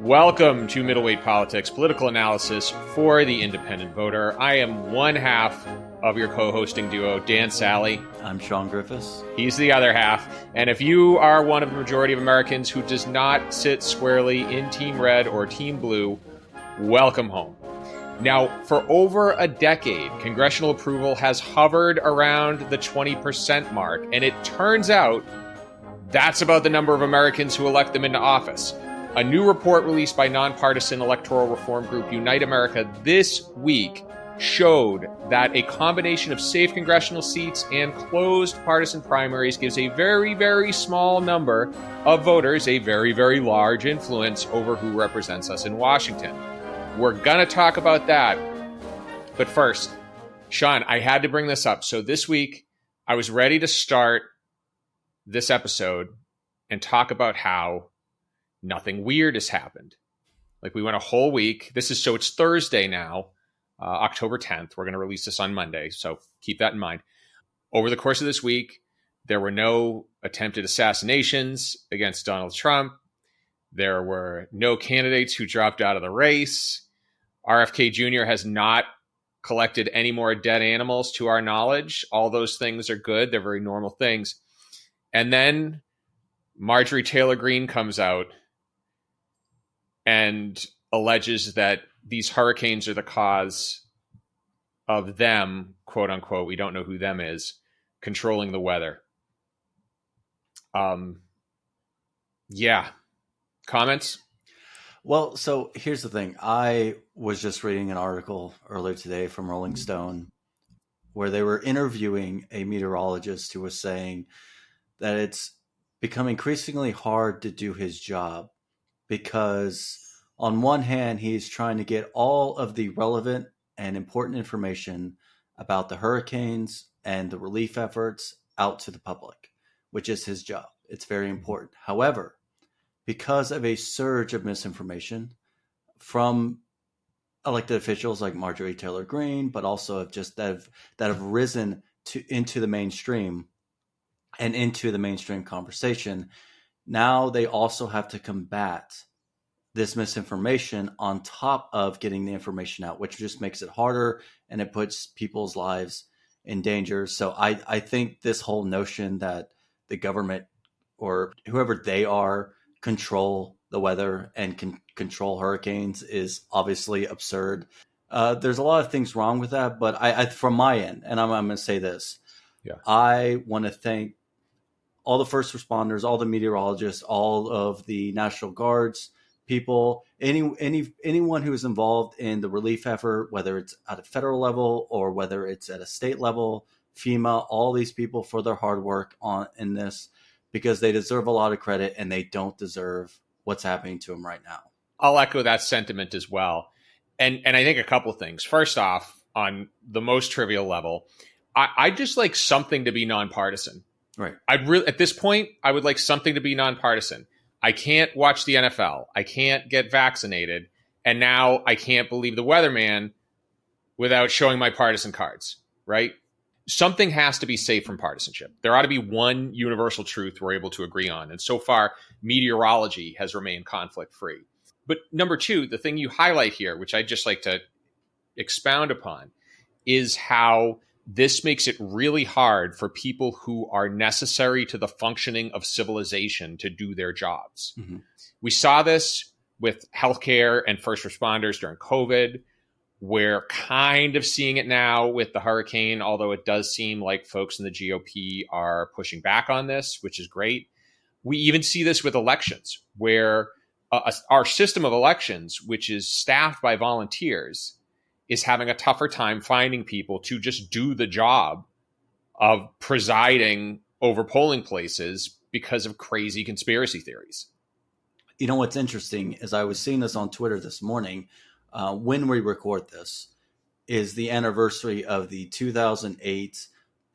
Welcome to Middleweight Politics, political analysis for the independent voter. I am one half of your co-hosting duo, Dan Sally. I'm Shawn Griffiths. He's the other half. And if you are one of the majority of Americans who does not sit squarely in Team Red or Team Blue, welcome home. Now, for over a decade, congressional approval has hovered around the 20% mark, and it turns out that's about the number of Americans who elect them into office. A new report released by nonpartisan electoral reform group Unite America this week showed that a combination of safe congressional seats and closed partisan primaries gives a very, very small number of voters a very, very large influence over who represents us in Washington. We're going to talk about that. But first, Shawn, I had to bring this up. So this week, I was ready to start this episode and talk about how nothing weird has happened. Like, we went a whole week. It's Thursday now, October 10th. We're going to release this on Monday, so keep that in mind. Over the course of this week, there were no attempted assassinations against Donald Trump. There were no candidates who dropped out of the race. RFK Jr. has not collected any more dead animals to our knowledge. All those things are good. They're very normal things. And then Marjorie Taylor Greene comes out and alleges that these hurricanes are the cause of them, quote unquote, we don't know who them is, controlling the weather. Yeah. Comments? Well, so here's the thing. I was just reading an article earlier today from Rolling Stone where they were interviewing a meteorologist who was saying that it's become increasingly hard to do his job because on one hand, he's trying to get all of the relevant and important information about the hurricanes and the relief efforts out to the public, which is his job. It's very important. However, because of a surge of misinformation from elected officials like Marjorie Taylor Greene, but also of just that have risen into the mainstream and into the mainstream conversation, now they also have to combat this misinformation on top of getting the information out, which just makes it harder and it puts people's lives in danger. So I think this whole notion that the government or whoever they are control the weather and can control hurricanes is obviously absurd. There's a lot of things wrong with that, but I from my end, and I'm going to say this, I want to thank all the first responders, all the meteorologists, all of the National Guards people, anyone who is involved in the relief effort, whether it's at a federal level or whether it's at a state level, FEMA, all these people for their hard work in this, because they deserve a lot of credit and they don't deserve what's happening to them right now. I'll echo that sentiment as well. And I think a couple of things. First off, on the most trivial level, I just like something to be nonpartisan. Right. At this point, I would like something to be nonpartisan. I can't watch the NFL. I can't get vaccinated. And now I can't believe the weatherman without showing my partisan cards, right? Something has to be safe from partisanship. There ought to be one universal truth we're able to agree on. And so far, meteorology has remained conflict-free. But number two, the thing you highlight here, which I'd just like to expound upon, is how this makes it really hard for people who are necessary to the functioning of civilization to do their jobs. Mm-hmm. We saw this with healthcare and first responders during COVID. We're kind of seeing it now with the hurricane, although it does seem like folks in the GOP are pushing back on this, which is great. We even see this with elections, where our system of elections, which is staffed by volunteers, is having a tougher time finding people to just do the job of presiding over polling places because of crazy conspiracy theories. You know, what's interesting is I was seeing this on Twitter this morning. When we record this is the anniversary of the 2008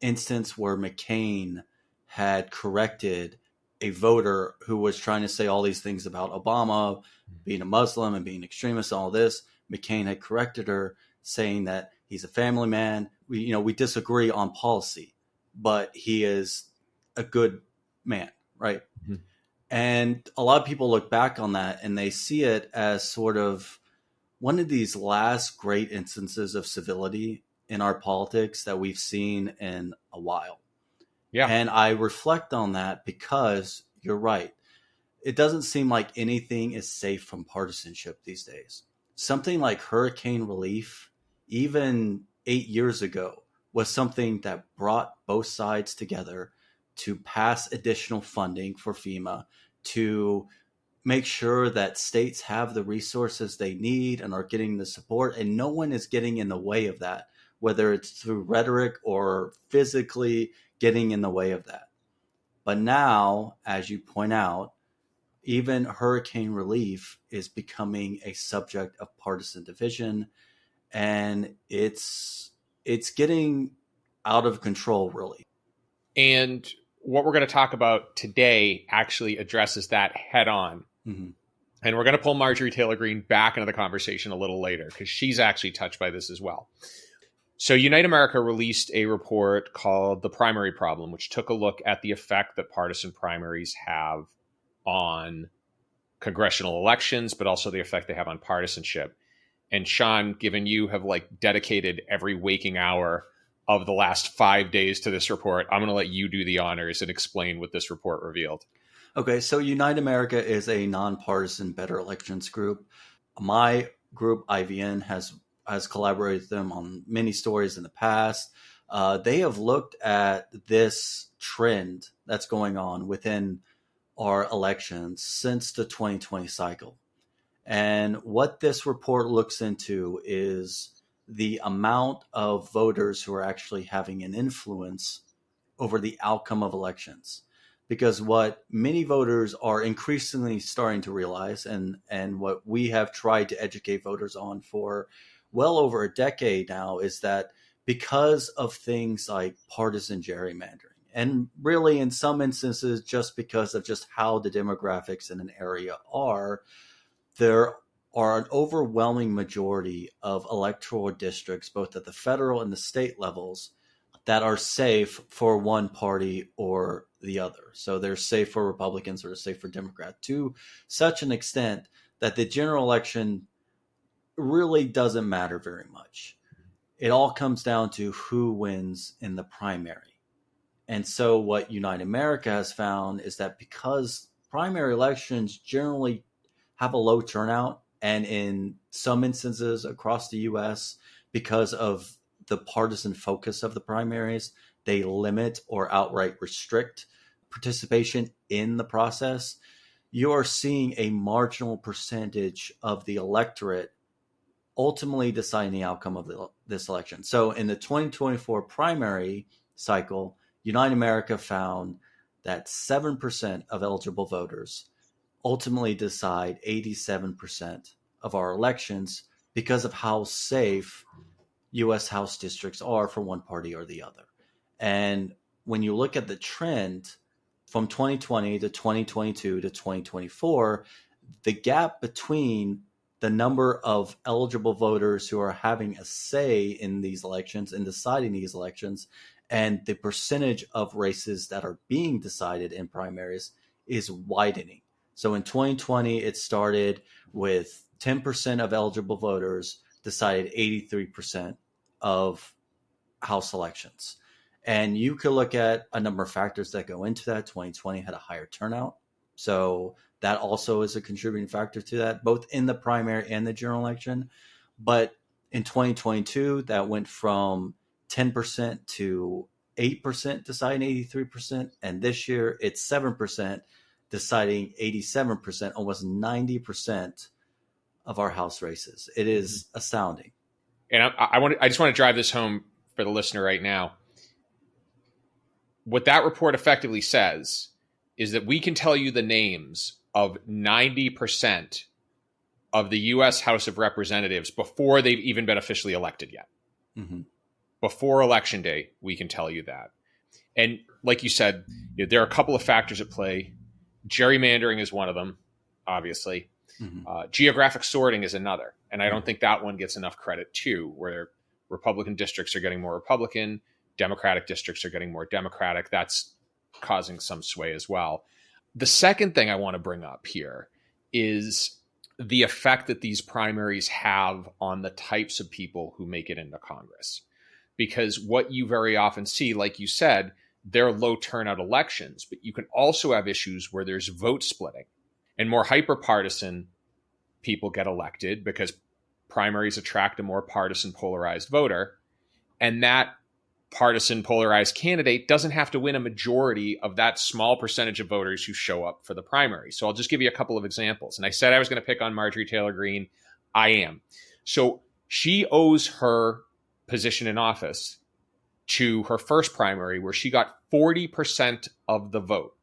instance where McCain had corrected a voter who was trying to say all these things about Obama being a Muslim and being extremist and all this. McCain had corrected her, saying that he's a family man. We disagree on policy, but he is a good man, right? Mm-hmm. And a lot of people look back on that and they see it as sort of one of these last great instances of civility in our politics that we've seen in a while. Yeah. And I reflect on that because you're right. It doesn't seem like anything is safe from partisanship these days. Something like hurricane relief, even 8 years ago, was something that brought both sides together to pass additional funding for FEMA, to make sure that states have the resources they need and are getting the support, and no one is getting in the way of that, whether it's through rhetoric or physically getting in the way of that. But now, as you point out, even hurricane relief is becoming a subject of partisan division, and it's getting out of control, really. And what we're going to talk about today actually addresses that head on. Mm-hmm. And we're going to pull Marjorie Taylor Greene back into the conversation a little later because she's actually touched by this as well. So Unite America released a report called The Primary Problem, which took a look at the effect that partisan primaries have on congressional elections, but also the effect they have on partisanship. And Shawn, given you have like dedicated every waking hour of the last 5 days to this report, I'm going to let you do the honors and explain what this report revealed. Okay, so Unite America is a nonpartisan better elections group. My group, IVN, has collaborated with them on many stories in the past. They have looked at this trend that's going on within our elections since the 2020 cycle. And what this report looks into is the amount of voters who are actually having an influence over the outcome of elections. Because what many voters are increasingly starting to realize, and what we have tried to educate voters on for well over a decade now, is that because of things like partisan gerrymandering, and really in some instances just because of just how the demographics in an area are, there are an overwhelming majority of electoral districts, both at the federal and the state levels, that are safe for one party or the other. So they're safe for Republicans or safe for Democrats to such an extent that the general election really doesn't matter very much. It all comes down to who wins in the primary. And so what Unite America has found is that because primary elections generally have a low turnout, and in some instances across the US, because of the partisan focus of the primaries, they limit or outright restrict participation in the process. You are seeing a marginal percentage of the electorate ultimately deciding the outcome of this election. So in the 2024 primary cycle, Unite America found that 7% of eligible voters ultimately decide 87% of our elections because of how safe U.S. House districts are for one party or the other. And when you look at the trend from 2020 to 2022 to 2024, the gap between the number of eligible voters who are having a say in these elections and deciding these elections and the percentage of races that are being decided in primaries is widening. So in 2020, it started with 10% of eligible voters decided 83% of House elections. And you could look at a number of factors that go into that. 2020 had a higher turnout. So that also is a contributing factor to that, both in the primary and the general election. But in 2022, that went from 10% to 8% deciding 83%. And this year, it's 7% deciding 87%, almost 90% of our House races. It is astounding. And I just want to drive this home for the listener right now. What that report effectively says is that we can tell you the names of 90% of the U.S. House of Representatives before they've even been officially elected yet. Mm-hmm. Before Election Day, we can tell you that. And like you said, there are a couple of factors at play. Gerrymandering is one of them, obviously. Mm-hmm. Geographic sorting is another. And I don't think that one gets enough credit too, where Republican districts are getting more Republican, Democratic districts are getting more Democratic. That's causing some sway as well. The second thing I want to bring up here is the effect that these primaries have on the types of people who make it into Congress. Because what you very often see, like you said, they're low turnout elections, but you can also have issues where there's vote splitting and more hyperpartisan people get elected because primaries attract a more partisan polarized voter. And that partisan polarized candidate doesn't have to win a majority of that small percentage of voters who show up for the primary. So I'll just give you a couple of examples. And I said I was going to pick on Marjorie Taylor Greene. I am. So she owes her position in office to her first primary, where she got 40% of the vote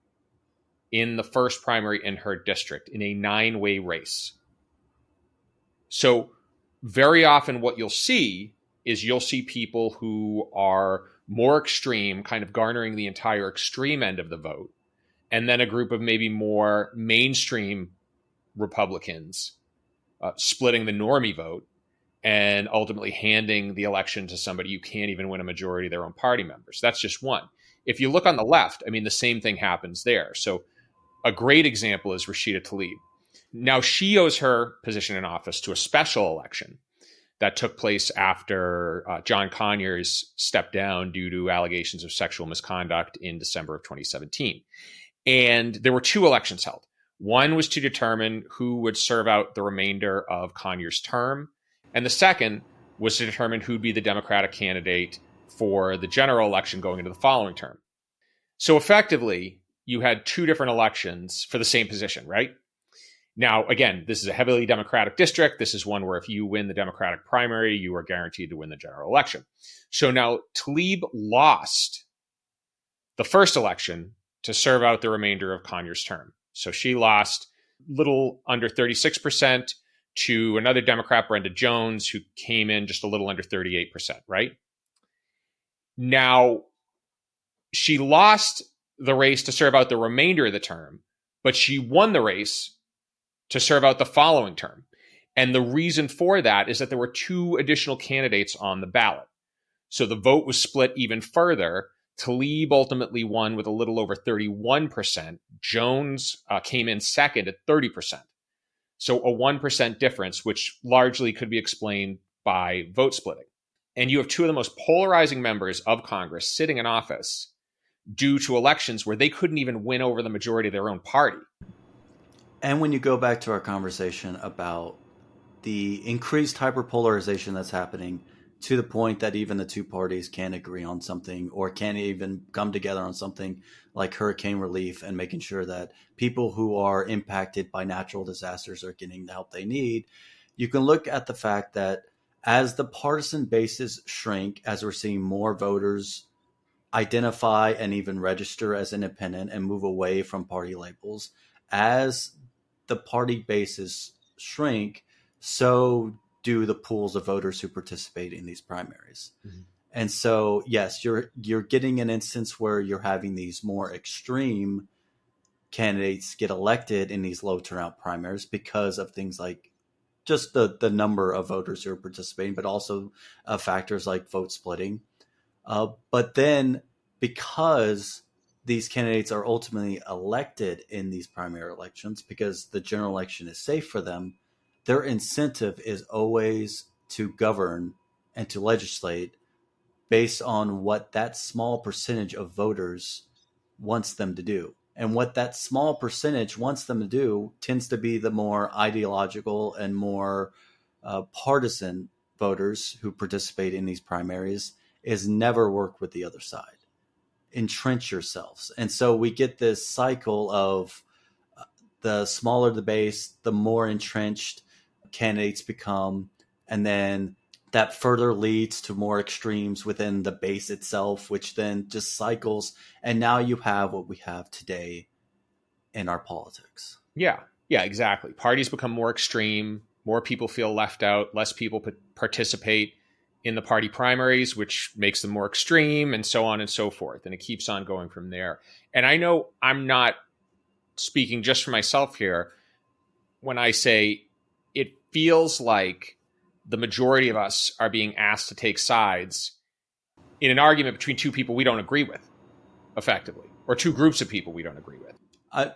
in the first primary in her district in a 9-way race. So very often what you'll see is you'll see people who are more extreme, kind of garnering the entire extreme end of the vote, and then a group of maybe more mainstream Republicans splitting the normie vote and ultimately handing the election to somebody who can't even win a majority of their own party members. That's just one. If you look on the left, I mean, the same thing happens there. So a great example is Rashida Tlaib. Now, she owes her position in office to a special election that took place after John Conyers stepped down due to allegations of sexual misconduct in December of 2017. And there were 2 elections held. One was to determine who would serve out the remainder of Conyers' term. And the second was to determine who'd be the Democratic candidate for the general election going into the following term. So effectively, you had 2 different elections for the same position, right? Now, again, this is a heavily Democratic district. This is one where if you win the Democratic primary, you are guaranteed to win the general election. So now Tlaib lost the first election to serve out the remainder of Conyers' term. So she lost little under 36% to another Democrat, Brenda Jones, who came in just a little under 38%, right? Now, she lost the race to serve out the remainder of the term, but she won the race to serve out the following term. And the reason for that is that there were 2 additional candidates on the ballot. So the vote was split even further. Tlaib ultimately won with a little over 31%. Jones came in second at 30%. So a 1% difference, which largely could be explained by vote splitting. And you have 2 of the most polarizing members of Congress sitting in office due to elections where they couldn't even win over the majority of their own party. And when you go back to our conversation about the increased hyperpolarization that's happening to the point that even the 2 parties can't agree on something or can't even come together on something like hurricane relief and making sure that people who are impacted by natural disasters are getting the help they need, you can look at the fact that as the partisan bases shrink, as we're seeing more voters identify and even register as independent and move away from party labels, as the party bases shrink, so do the pools of voters who participate in these primaries. Mm-hmm. And so, yes, you're getting an instance where you're having these more extreme candidates get elected in these low turnout primaries because of things like just the number of voters who are participating, but also factors like vote splitting. But then because these candidates are ultimately elected in these primary elections because the general election is safe for them, their incentive is always to govern and to legislate based on what that small percentage of voters wants them to do. And what that small percentage wants them to do tends to be the more ideological and more partisan voters who participate in these primaries is never work with the other side. Entrench yourselves. And so we get this cycle of the smaller the base, the more entrenched candidates become. And then that further leads to more extremes within the base itself, which then just cycles. And now you have what we have today in our politics. Yeah, exactly. Parties become more extreme. More people feel left out. Less people participate in the party primaries, which makes them more extreme, and so on and so forth. And it keeps on going from there. And I know I'm not speaking just for myself here when I say it feels like the majority of us are being asked to take sides in an argument between 2 people we don't agree with, effectively, or 2 groups of people we don't agree with.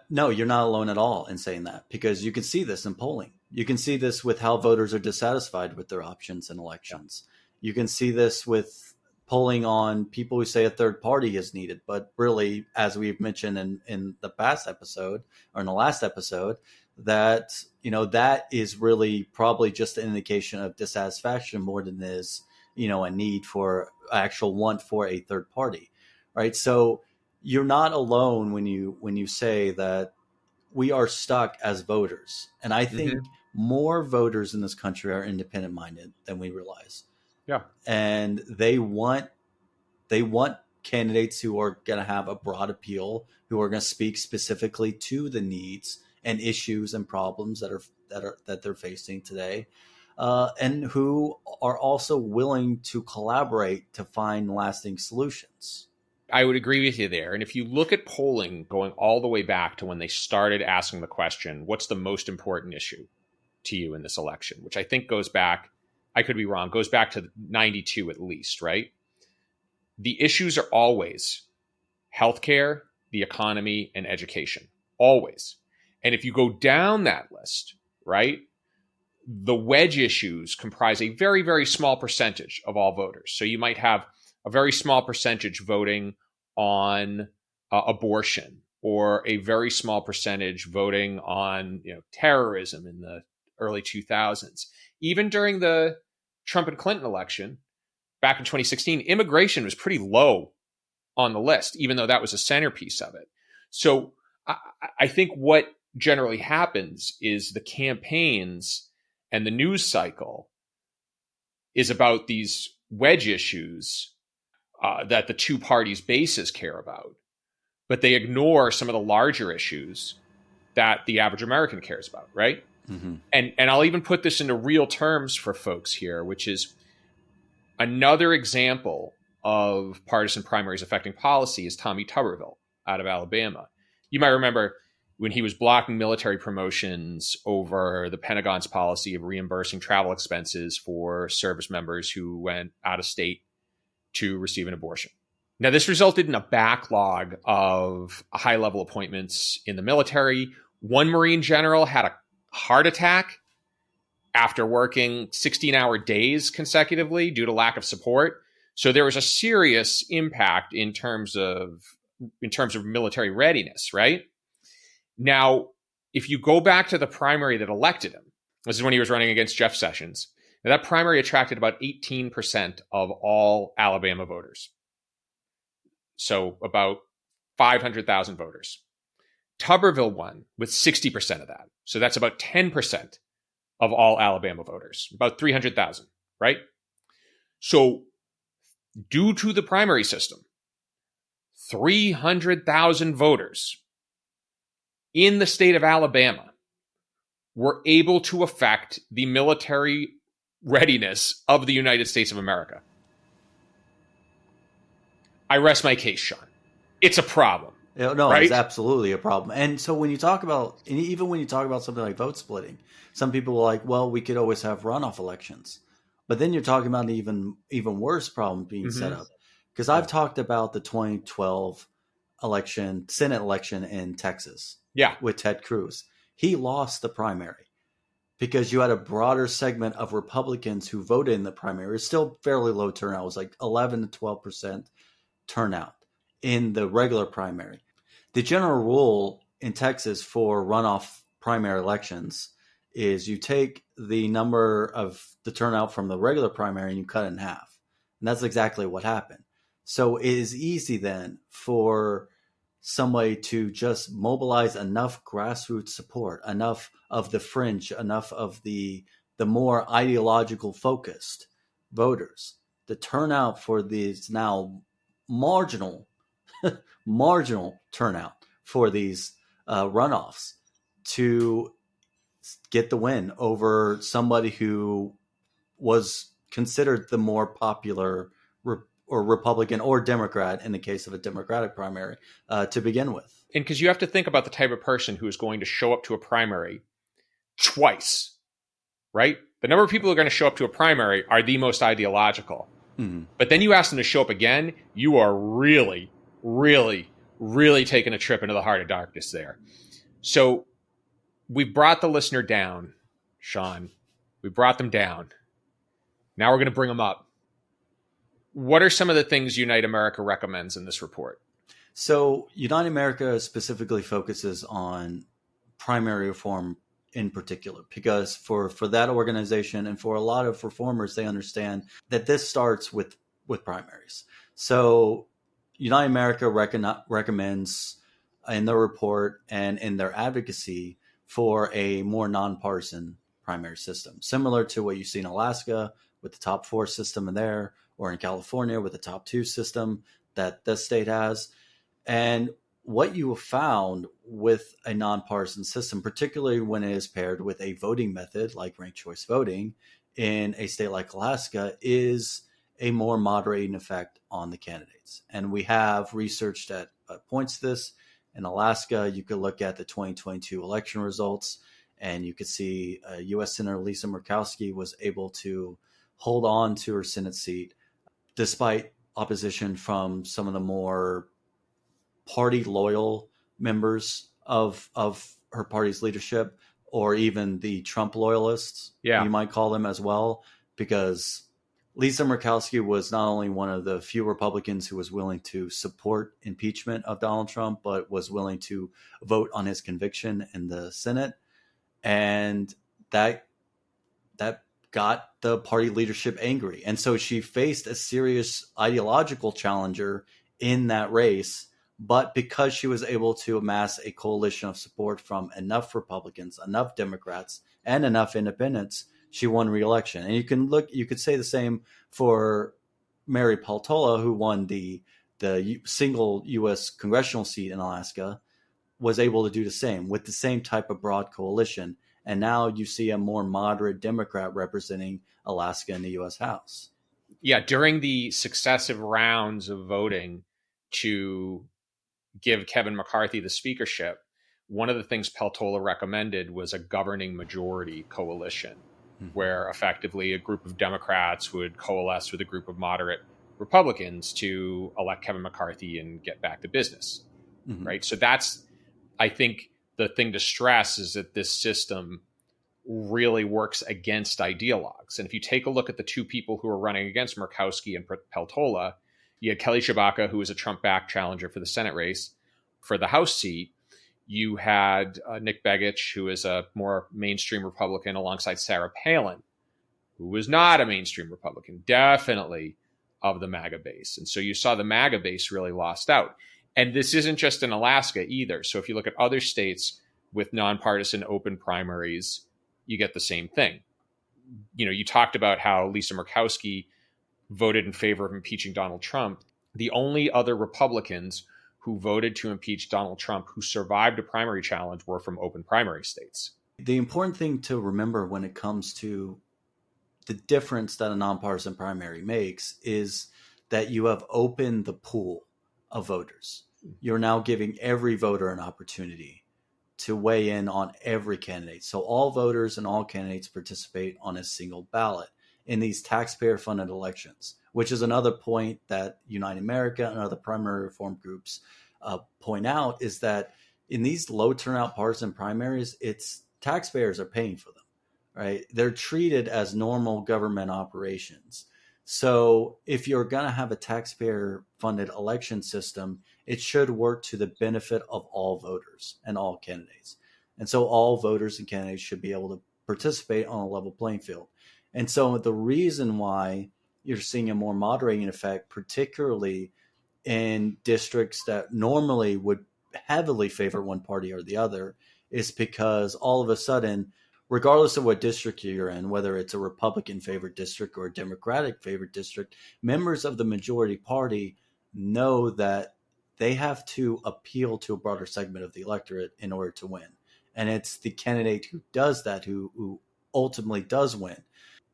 No, you're not alone at all in saying that, because you can see this in polling. You can see this with how voters are dissatisfied with their options in elections. You can see this with polling on people who say a third party is needed. But really, as we've mentioned in the past episode or in the last episode, that, that is really probably just an indication of dissatisfaction more than it is, a need for actual want for a third party. Right. So you're not alone when you say that we are stuck as voters. And I think more voters in this country are independent minded than we realize. Yeah. And they want candidates who are going to have a broad appeal, who are going to speak specifically to the needs and issues and problems that they're facing today, and who are also willing to collaborate to find lasting solutions. I would agree with you there. And if you look at polling going all the way back to when they started asking the question, what's the most important issue to you in this election, which I think goes back, I could be wrong, goes back to 92 at least, right? The issues are always healthcare, the economy, and education. Always. And if you go down that list, right, the wedge issues comprise a very, very small percentage of all voters. So you might have a very small percentage voting on abortion, or a very small percentage voting on terrorism in the early 2000s. Even during the Trump and Clinton election back in 2016, immigration was pretty low on the list, even though that was a centerpiece of it. So I think what generally happens is the campaigns and the news cycle is about these wedge issues that the two parties' bases care about, but they ignore some of the larger issues that the average American cares about, right? Mm-hmm. And I'll even put this into real terms for folks here, which is another example of partisan primaries affecting policy is Tommy Tuberville out of Alabama. You might remember when he was blocking military promotions over the Pentagon's policy of reimbursing travel expenses for service members who went out of state to receive an abortion. Now, this resulted in a backlog of high-level appointments in the military. One Marine general had a heart attack after working 16-hour days consecutively due to lack of support. So there was a serious impact in terms of military readiness, right? Now, if you go back to the primary that elected him, this is when he was running against Jeff Sessions. Now, that primary attracted about 18% of all Alabama voters. So about 500,000 voters. Tuberville won with 60% of that. So that's about 10% of all Alabama voters, about 300,000, right? So due to the primary system, 300,000 voters in the state of Alabama were able to affect the military readiness of the United States of America. I rest my case, Shawn. It's a problem. No, right? It's absolutely a problem. And so when you talk about, and even when you talk about something like vote splitting, some people are like, well, we could always have runoff elections. But then you're talking about an even worse problem being set up. Because I've talked about the 2012 election, Senate election in Texas with Ted Cruz. He lost the primary because you had a broader segment of Republicans who voted in the primary. It's still fairly low turnout. It was like 11 to 12% turnout in the regular primary. The general rule in Texas for runoff primary elections is you take the number of the turnout from the regular primary and you cut it in half. And that's exactly what happened. So it is easy then for somebody to just mobilize enough grassroots support, enough of the fringe, enough of the more ideological focused voters. The turnout for these now marginal turnout for these runoffs to get the win over somebody who was considered the more popular or Republican or Democrat in the case of a Democratic primary to begin with. And because you have to think about the type of person who is going to show up to a primary twice, right? The number of people who are going to show up to a primary are the most ideological. Mm-hmm. But then you ask them to show up again, you are really, really, really taking a trip into the heart of darkness there. So we've brought the listener down, Shawn. We brought them down. Now we're going to bring them up. What are some of the things Unite America recommends in this report? So Unite America specifically focuses on primary reform in particular, because for that organization and for a lot of reformers, they understand that this starts with primaries. So Unite America recommends in their report and in their advocacy for a more nonpartisan primary system, similar to what you see in Alaska with the top 4 system in there, or in California with the top 2 system that the state has. And what you have found with a nonpartisan system, particularly when it is paired with a voting method like ranked choice voting in a state like Alaska, is a more moderating effect on the candidates. And we have research that points to this. In Alaska, you could look at the 2022 election results, and you could see U.S. Senator Lisa Murkowski was able to hold on to her Senate seat despite opposition from some of the more party loyal members of her party's leadership, or even the Trump loyalists, you might call them as well, because Lisa Murkowski was not only one of the few Republicans who was willing to support impeachment of Donald Trump, but was willing to vote on his conviction in the Senate. And that got the party leadership angry. And so she faced a serious ideological challenger in that race. But because she was able to amass a coalition of support from enough Republicans, enough Democrats, and enough independents, she won re-election. And you could say the same for Mary Peltola, who won the single U.S. congressional seat in Alaska, was able to do the same with the same type of broad coalition. And now you see a more moderate Democrat representing Alaska in the U.S. House. Yeah, during the successive rounds of voting to give Kevin McCarthy the speakership, one of the things Peltola recommended was a governing majority coalition, where effectively a group of Democrats would coalesce with a group of moderate Republicans to elect Kevin McCarthy and get back to business. Right. So that's, I think, the thing to stress is that this system really works against ideologues. And if you take a look at the two people who are running against Murkowski and Peltola, you had Kelly Tshibaka, who was a Trump-backed challenger for the Senate race. For the House seat, you had Nick Begich, who is a more mainstream Republican, alongside Sarah Palin, who was not a mainstream Republican, definitely of the MAGA base. And so you saw the MAGA base really lost out. And this isn't just in Alaska either. So if you look at other states with nonpartisan open primaries, you get the same thing. You know, you talked about how Lisa Murkowski voted in favor of impeaching Donald Trump. The only other Republicans who voted to impeach Donald Trump who survived a primary challenge were from open primary states. The important thing to remember when it comes to the difference that a nonpartisan primary makes is that you have opened the pool of voters. You're now giving every voter an opportunity to weigh in on every candidate. So all voters and all candidates participate on a single ballot in these taxpayer-funded elections, which is another point that Unite America and other primary reform groups point out, is that in these low turnout partisan primaries, it's taxpayers are paying for them, right? They're treated as normal government operations. So if you're going to have a taxpayer-funded election system, it should work to the benefit of all voters and all candidates. And so all voters and candidates should be able to participate on a level playing field. And so the reason why you're seeing a more moderating effect, particularly in districts that normally would heavily favor one party or the other, is because all of a sudden, regardless of what district you're in, whether it's a Republican favored district or a Democratic favored district, members of the majority party know that they have to appeal to a broader segment of the electorate in order to win. And it's the candidate who does that who ultimately does win.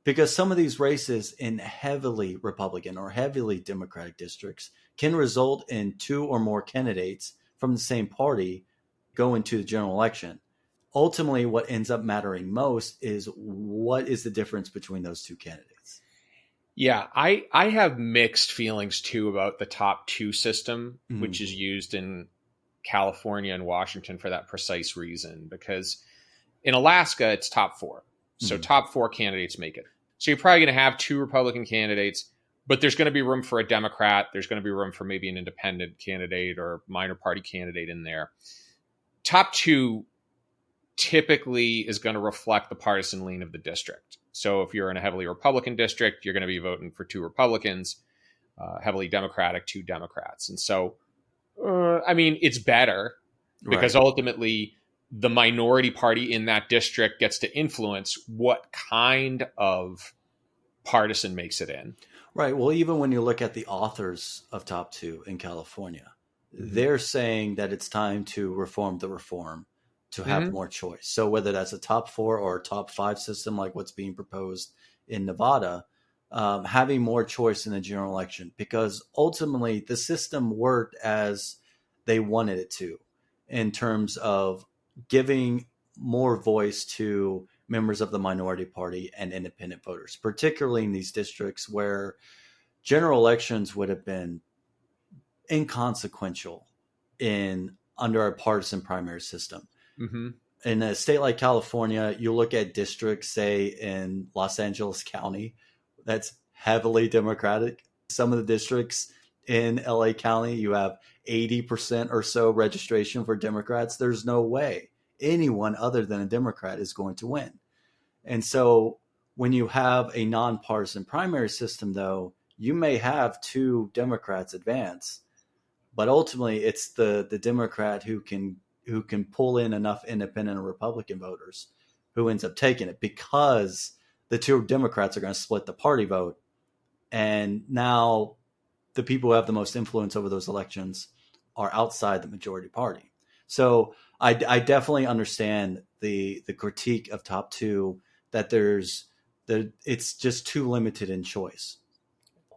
Because some of these races in heavily Republican or heavily Democratic districts can result in two or more candidates from the same party go into the general election. Ultimately, what ends up mattering most is what is the difference between those two candidates. Yeah, I have mixed feelings too about the top two system, which is used in California and Washington for that precise reason, because in Alaska, it's top four. So top four candidates make it. So you're probably going to have two Republican candidates, but there's going to be room for a Democrat. There's going to be room for maybe an independent candidate or minor party candidate in there. Top two typically is going to reflect the partisan lean of the district. So if you're in a heavily Republican district, you're going to be voting for two Republicans, heavily Democratic, two Democrats. And so, it's better because ultimately the minority party in that district gets to influence what kind of partisan makes it in. Right. Well, even when you look at the authors of Top Two in California, they're saying that it's time to reform the reform to have more choice. So whether that's a top four or a top five system, like what's being proposed in Nevada, having more choice in the general election, because ultimately the system worked as they wanted it to in terms of giving more voice to members of the minority party and independent voters, particularly in these districts where general elections would have been inconsequential under a partisan primary system. In a state like California, you look at districts, say in Los Angeles County, that's heavily Democratic. Some of the districts in LA County, you have 80% or so registration for Democrats. There's no way anyone other than a Democrat is going to win. And so when you have a nonpartisan primary system, though, you may have two Democrats advance, but ultimately it's the Democrat who can pull in enough independent and Republican voters who ends up taking it, because the two Democrats are going to split the party vote. And now the people who have the most influence over those elections are outside the majority party. So I definitely understand the critique of Top Two, that it's just too limited in choice.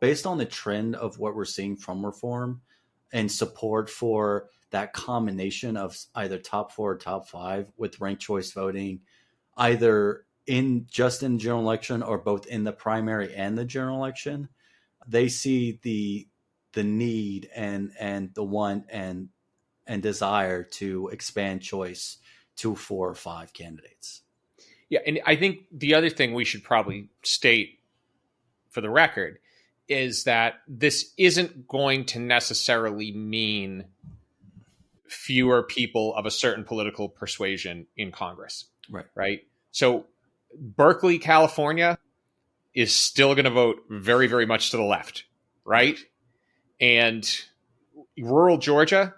Based on the trend of what we're seeing from reform and support for that combination of either top four or top five with ranked choice voting, either in the general election or both in the primary and the general election, they see the need and the want and desire to expand choice to 4 or 5 candidates. Yeah, and I think the other thing we should probably state for the record is that this isn't going to necessarily mean fewer people of a certain political persuasion in Congress. Right. So Berkeley, California is still going to vote very, very much to the left. Right. And rural Georgia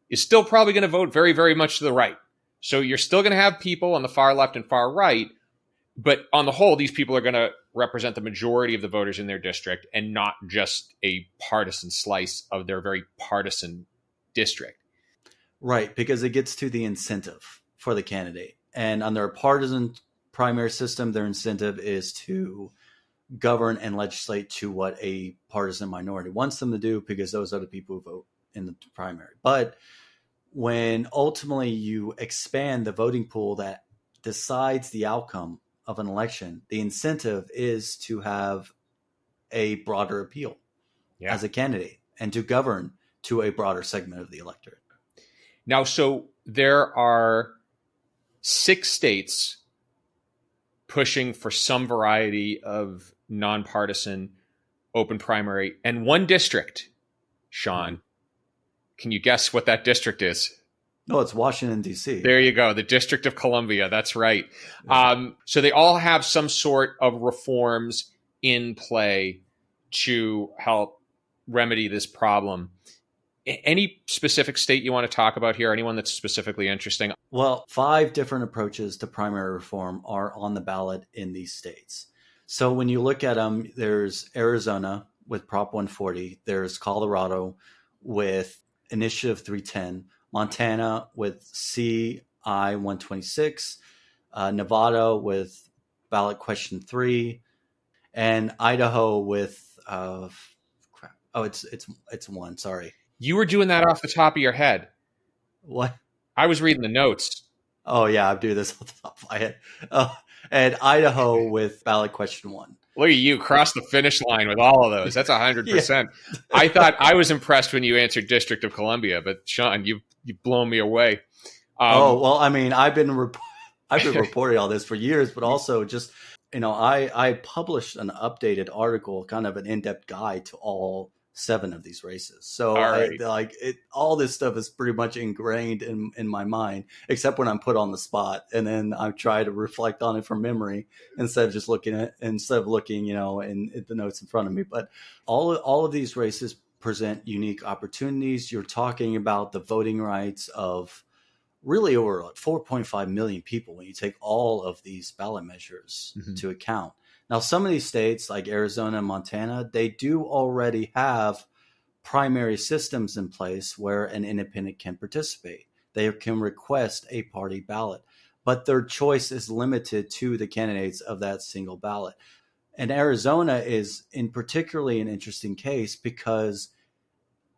is still probably going to vote very, very much to the right. So you're still going to have people on the far left and far right. But on the whole, these people are going to represent the majority of the voters in their district and not just a partisan slice of their very partisan district. Right, because it gets to the incentive for the candidate. And under a partisan primary system, their incentive is to govern and legislate to what a partisan minority wants them to do, because those are the people who vote in the primary. But when ultimately you expand the voting pool that decides the outcome of an election, the incentive is to have a broader appeal as a candidate and to govern to a broader segment of the electorate. Now, so there are 6 states pushing for some variety of nonpartisan open primary, and 1 district. Shawn, can you guess what that district is? No, it's Washington, D.C. There you go. The District of Columbia. That's right. So they all have some sort of reforms in play to help remedy this problem. Any specific state you want to talk about here? Anyone that's specifically interesting? Well, 5 different approaches to primary reform are on the ballot in these states. So when you look at them, there's Arizona with Prop 140. There's Colorado with Initiative 310. Montana with CI 126. Nevada with Ballot Question 3. And Idaho with it's 1. Sorry. You were doing that off the top of your head. What? I was reading the notes. Oh, yeah, I'm doing this off the top of my head. And Idaho with Ballot Question 1. Look at you, cross the finish line with all of those. That's 100%. Yeah. I thought I was impressed when you answered District of Columbia, but Shawn, You've blown me away. Oh, well, I mean, I've been reporting all this for years, but also just, I published an updated article, kind of an in-depth guide to all 7 of these races. So All right. all this stuff is pretty much ingrained in my mind, except when I'm put on the spot, and then I try to reflect on it from memory instead of looking, in the notes in front of me. But all of these races present unique opportunities. You're talking about the voting rights of really over 4.5 million people when you take all of these ballot measures to account. Now, some of these states like Arizona and Montana, they do already have primary systems in place where an independent can participate. They can request a party ballot, but their choice is limited to the candidates of that single ballot. And Arizona is in particularly an interesting case because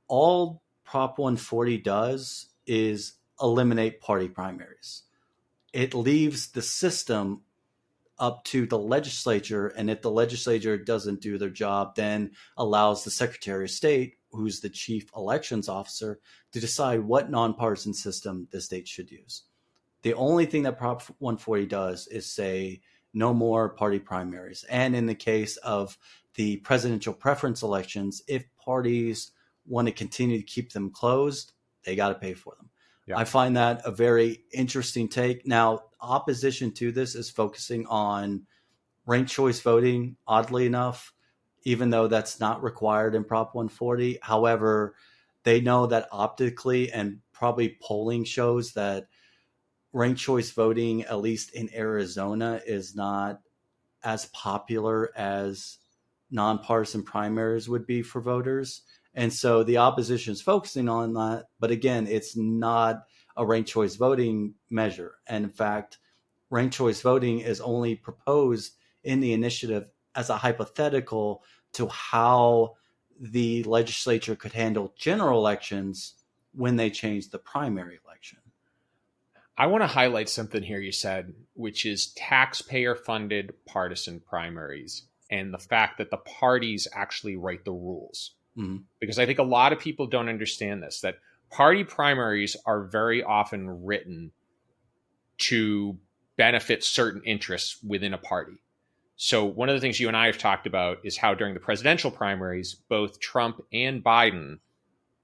all Prop 140 does is eliminate party primaries. It leaves the system up to the legislature, and if the legislature doesn't do their job, then allows the Secretary of State, who's the chief elections officer, to decide what nonpartisan system the state should use. The only thing that Prop 140 does is say no more party primaries. And in the case of the presidential preference elections, if parties want to continue to keep them closed, they got to pay for them. Yeah. I find that a very interesting take. Now, opposition to this is focusing on ranked choice voting, oddly enough, even though that's not required in Prop 140. However, they know that optically, and probably polling shows that ranked choice voting, at least in Arizona, is not as popular as nonpartisan primaries would be for voters. And so the opposition is focusing on that. But again, it's not a ranked choice voting measure. And in fact, ranked choice voting is only proposed in the initiative as a hypothetical to how the legislature could handle general elections when they change the primary election. I want to highlight something here you said, which is taxpayer-funded partisan primaries and the fact that the parties actually write the rules. Mm-hmm. Because I think a lot of people don't understand this, that party primaries are very often written to benefit certain interests within a party. So one of the things you and I have talked about is how during the presidential primaries, both Trump and Biden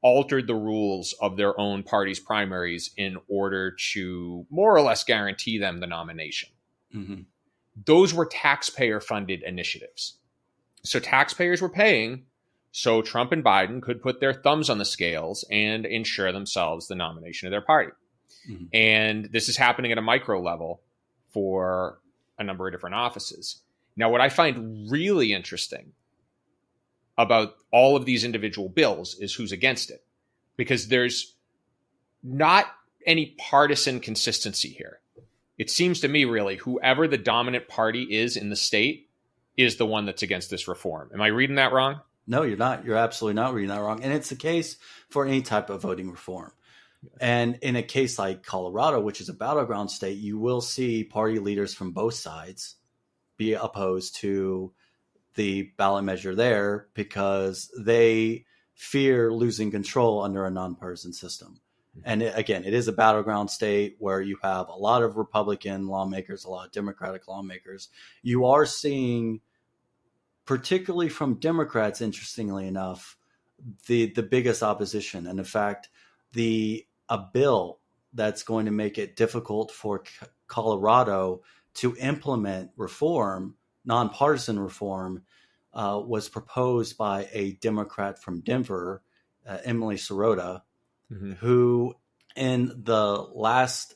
altered the rules of their own party's primaries in order to more or less guarantee them the nomination. Mm-hmm. Those were taxpayer-funded initiatives. So taxpayers were paying so Trump and Biden could put their thumbs on the scales and ensure themselves the nomination of their party. Mm-hmm. And this is happening at a micro level for a number of different offices. Now, what I find really interesting about all of these individual bills is who's against it, because there's not any partisan consistency here. It seems to me, really, whoever the dominant party is in the state is the one that's against this reform. Am I reading that wrong? No, you're not. You're absolutely not reading that wrong. And it's the case for any type of voting reform. And in a case like Colorado, which is a battleground state, you will see party leaders from both sides be opposed to the ballot measure there because they fear losing control under a nonpartisan system. And again, it is a battleground state where you have a lot of Republican lawmakers, a lot of Democratic lawmakers. You are seeing, particularly from Democrats, interestingly enough, the biggest opposition. And in fact, a bill that's going to make it difficult for Colorado to implement reform, nonpartisan reform, was proposed by a Democrat from Denver, Emily Sirota, mm-hmm. who in the last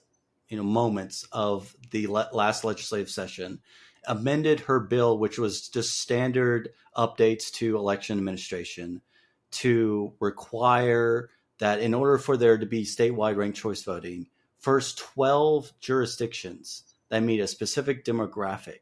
moments of the last legislative session amended her bill, which was just standard updates to election administration, to require that in order for there to be statewide ranked choice voting, first 12 jurisdictions that meet a specific demographic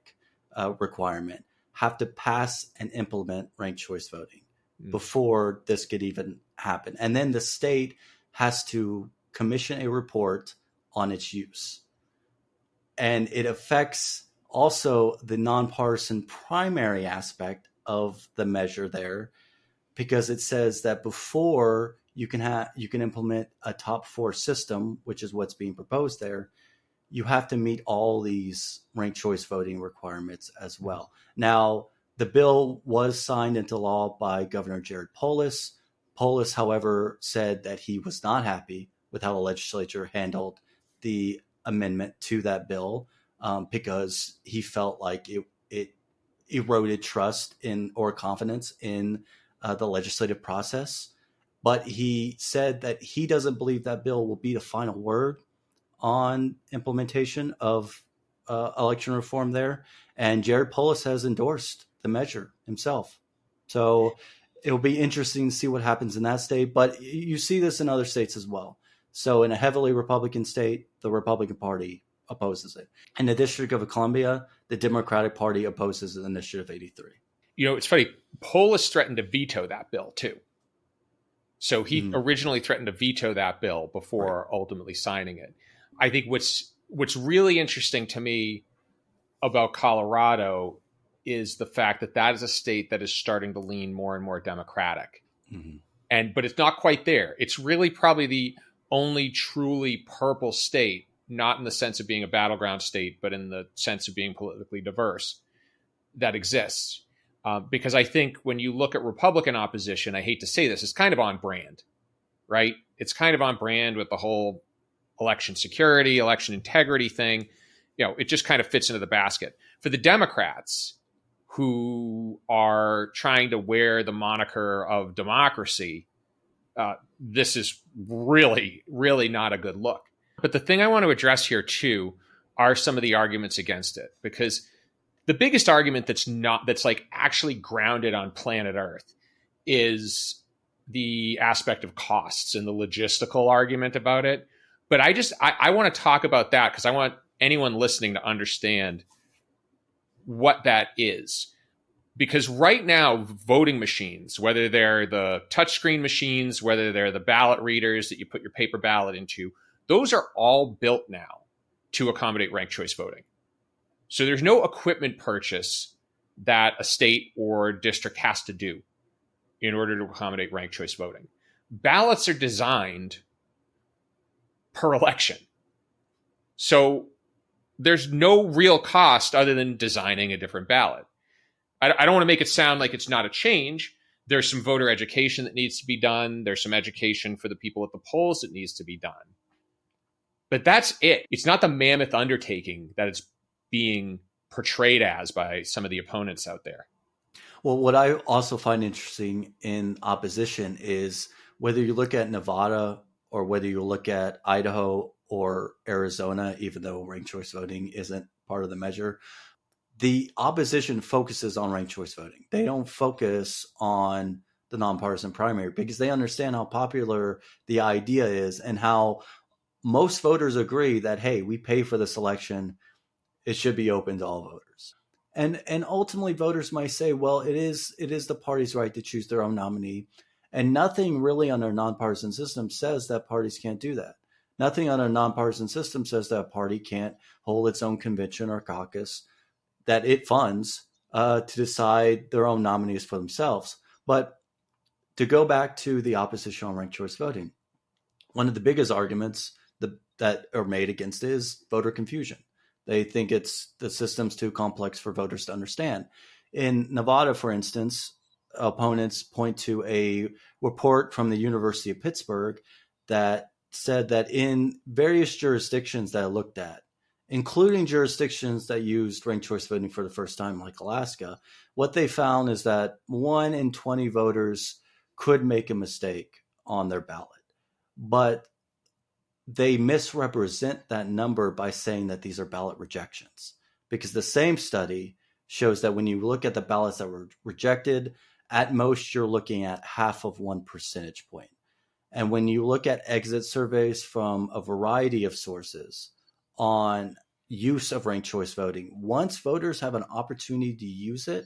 requirement have to pass and implement ranked choice voting before this could even happen. And then the state has to commission a report on its use. And it affects also the nonpartisan primary aspect of the measure there, because it says that before you can implement a top four system, which is what's being proposed there. You have to meet all these ranked choice voting requirements as well. Now, the bill was signed into law by Governor Jared Polis. Polis, however, said that he was not happy with how the legislature handled the amendment to that bill, because he felt like it eroded trust in or confidence in the legislative process. But he said that he doesn't believe that bill will be the final word on implementation of election reform there. And Jared Polis has endorsed the measure himself. So it'll be interesting to see what happens in that state. But you see this in other states as well. So in a heavily Republican state, the Republican Party opposes it. In the District of Columbia, the Democratic Party opposes Initiative 83. You know, it's funny. Polis threatened to veto that bill too. So he originally threatened to veto that bill before ultimately signing it. I think what's really interesting to me about Colorado is the fact that that is a state that is starting to lean more and more Democratic. But it's not quite there. It's really probably the only truly purple state, not in the sense of being a battleground state, but in the sense of being politically diverse, that exists. Because I think when you look at Republican opposition, I hate to say this, it's kind of on brand, right? It's kind of on brand with the whole election security, election integrity thing. You know, it just kind of fits into the basket. For the Democrats, who are trying to wear the moniker of democracy, this is really, really not a good look. But the thing I want to address here too are some of the arguments against it, because the biggest argument that's like actually grounded on planet Earth is the aspect of costs and the logistical argument about it. But I want to talk about that because I want anyone listening to understand what that is. Because right now, voting machines, whether they're the touchscreen machines, whether they're the ballot readers that you put your paper ballot into, those are all built now to accommodate ranked choice voting. So there's no equipment purchase that a state or district has to do in order to accommodate ranked choice voting. Ballots are designed per election. So there's no real cost other than designing a different ballot. I don't want to make it sound like it's not a change. There's some voter education that needs to be done. There's some education for the people at the polls that needs to be done. But that's it. It's not the mammoth undertaking that it's being portrayed as by some of the opponents out there. Well, what I also find interesting in opposition is whether you look at Nevada or whether you look at Idaho or Arizona, even though ranked choice voting isn't part of the measure, the opposition focuses on ranked choice voting. They don't focus on the nonpartisan primary because they understand how popular the idea is and how most voters agree that, hey, we pay for this election. It should be open to all voters. And ultimately voters might say, well, it is the party's right to choose their own nominee. And nothing really under a nonpartisan system says that parties can't do that. Nothing under a nonpartisan system says that a party can't hold its own convention or caucus that it funds to decide their own nominees for themselves. But to go back to the opposition on ranked choice voting, one of the biggest arguments that are made against it is voter confusion. They think the system's too complex for voters to understand. In Nevada, for instance, opponents point to a report from the University of Pittsburgh that said that in various jurisdictions that I looked at, including jurisdictions that used ranked choice voting for the first time, like Alaska, what they found is that 1 in 20 voters could make a mistake on their ballot. But they misrepresent that number by saying that these are ballot rejections, because the same study shows that when you look at the ballots that were rejected, at most you're looking at half of 1 percentage point. And when you look at exit surveys from a variety of sources on use of ranked choice voting, once voters have an opportunity to use it,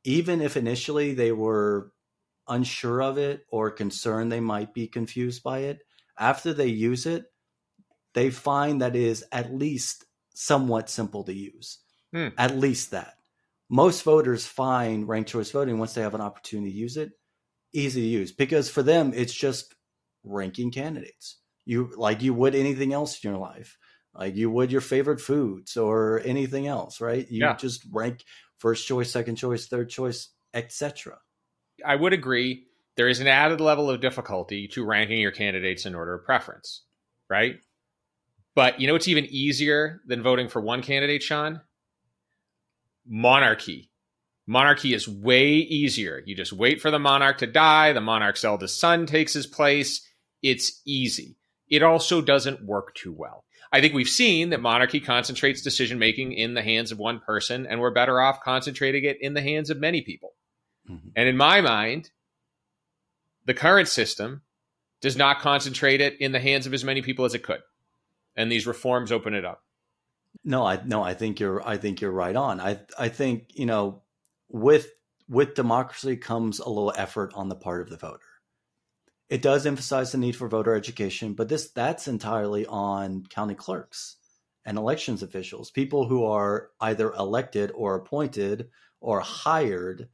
even if initially they were unsure of it or concerned they might be confused by it, after they use it, they find that it is at least somewhat simple to use. At least that. Most voters find ranked choice voting, once they have an opportunity to use it, easy to use, because for them, it's just ranking candidates. You would anything else in your life, like you would your favorite foods or anything else, right? You just rank first choice, second choice, third choice, etc. I would agree. There is an added level of difficulty to ranking your candidates in order of preference, right? But you know what's even easier than voting for one candidate, Shawn? Monarchy. Monarchy is way easier. You just wait for the monarch to die. The monarch's eldest son takes his place. It's easy. It also doesn't work too well. I think we've seen that monarchy concentrates decision-making in the hands of one person, and we're better off concentrating it in the hands of many people. Mm-hmm. And in my mind, the current system does not concentrate it in the hands of as many people as it could. And these reforms open it up. No, I think you're right on. I think, with democracy comes a little effort on the part of the voter. It does emphasize the need for voter education, but that's entirely on county clerks and elections officials, people who are either elected or appointed or hired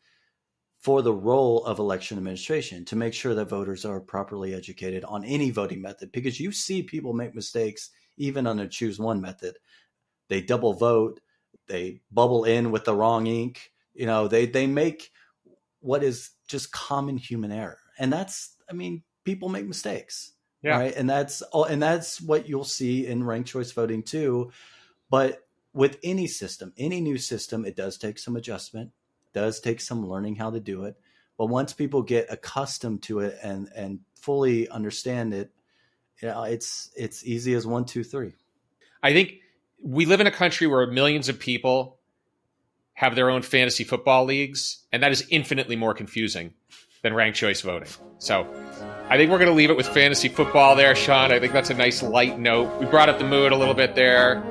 for the role of election administration, to make sure that voters are properly educated on any voting method, because you see people make mistakes even on a choose one method. They double vote, they bubble in with the wrong ink. They make what is just common human error. And people make mistakes. Yeah. Right. And that's what you'll see in ranked choice voting too. But with any system, any new system, it does take some adjustment, does take some learning how to do it. But once people get accustomed to it and fully understand it, it's easy as 1, 2, 3. I think we live in a country where millions of people have their own fantasy football leagues, and that is infinitely more confusing than ranked choice voting. So I think we're going to leave it with fantasy football there, Shawn. I think that's a nice light note. We brought up the mood a little bit there.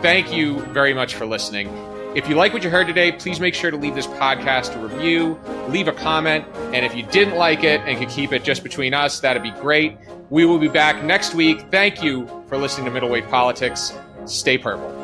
Thank you very much for listening. If you like what you heard today, please make sure to leave this podcast a review, leave a comment, and if you didn't like it and could keep it just between us, that'd be great. We will be back next week. Thank you for listening to Middleweight Politics. Stay purple.